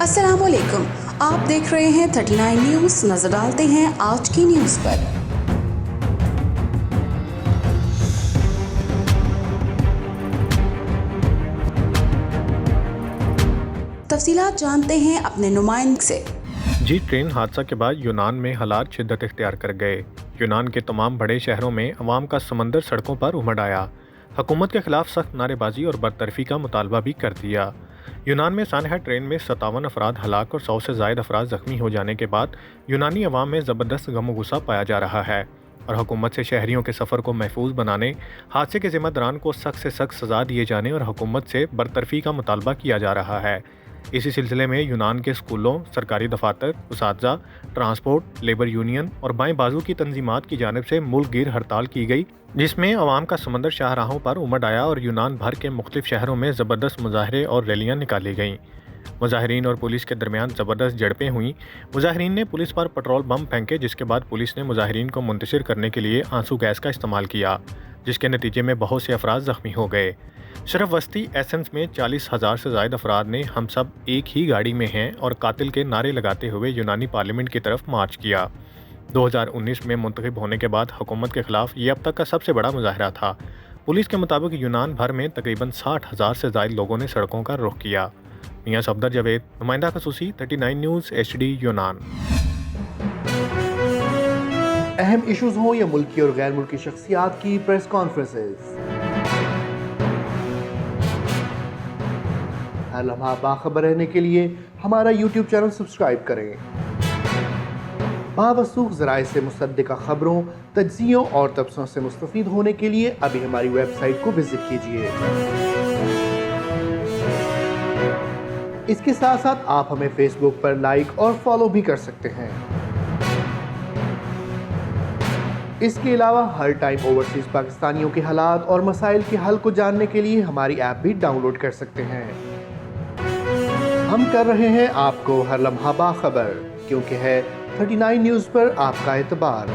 अस्सलाम वालेकुम, आप देख रहे हैं 39 न्यूज़। नजर डालते हैं आज की न्यूज़ पर। तफसीलात जानते हैं अपने नुमाइंदे से। जी, ट्रेन हादसा के बाद यूनान में हालात शिद्दत इख्तियार कर गए। यूनान के तमाम बड़े शहरों में अवाम का समंदर सड़कों पर उमड़ आया। हुकूमत के खिलाफ सख्त नारेबाजी और बरतरफी का मुतालबा भी कर दिया। यूनान में सानहा ट्रेन में 57 अफराद हलाक और 100 से ज़ायद अफराद ज़ख्मी हो जाने के बाद यूनानी अवाम में ज़बरदस्त गम गुस्सा पाया जा रहा है और हुकूमत से शहरियों के सफ़र को महफूज बनाने, हादसे के ज़िम्मेदारान को सख्त से सख्त सज़ा दिए जाने और हुकूमत से बरतरफी का मुतालबा किया जा रहा है। इसी सिलसिले में यूनान के स्कूलों, सरकारी दफातर, उसातज़ा, ट्रांसपोर्ट, लेबर यूनियन और बाएं बाजू की तंजीमात की जानिब से मुल्क गिर हड़ताल की गई, जिसमें अवाम का समंदर शाहराहों पर उमड़ आया और यूनान भर के मुख्तलिफ शहरों में ज़बरदस्त मुजाहरे और रैलियाँ निकाली गईं। मुजाहिरीन और पुलिस के दरमियान ज़बरदस्त झड़पें हुईं। मुजाहिरीन ने पुलिस पर पेट्रोल बम फेंके, जिसके बाद पुलिस ने मुजाहिरीन को मुंतशिर करने के लिए आंसू गैस का इस्तेमाल किया, जिसके नतीजे में बहुत से अफराद ज़ख्मी हो गए। शरफ वस्ती एसेंस में 40,000 से ज़ायद अफराद ने हम सब एक ही गाड़ी में हैं और कातिल के नारे लगाते हुए यूनानी पार्लियामेंट की तरफ मार्च किया। 2019 में मुंतखब होने के बाद हुकूमत के खिलाफ ये अब तक का सबसे बड़ा मुजाहरा था। पुलिस के मुताबिक यूनान भर में तकरीबन 60,000 से ज़ायद लोगों ने सड़कों का रुख किया। मियां सफदर जावेद, नुमाइंदा खसूसी, 39 न्यूज़ HD यूनान। अहम इशूज़ हों या मुल्की और गैर मुल्की शख्सियात की प्रेस कॉन्फ्रेंसेस, हर लम्हा बाखबर रहने के लिए हमारा YouTube चैनल सब्सक्राइब करें। बावसूख ज़राए से मुसद्दिक़ा खबरों, तज्ज़ियों और तबसरों से मुस्तफ़ीद होने के लिए अभी हमारी वेबसाइट को विजिट कीजिए। इसके साथ साथ आप हमें फेसबुक पर लाइक और फॉलो भी कर सकते हैं। इसके अलावा हर टाइम ओवरसीज़ पाकिस्तानियों के हालात और मसाइल के हल को जानने के लिए हमारी ऐप भी डाउनलोड कर सकते हैं। हम कर रहे हैं आपको हर लम्हा बाखबर, क्योंकि है 39 न्यूज़ पर आपका एतबार।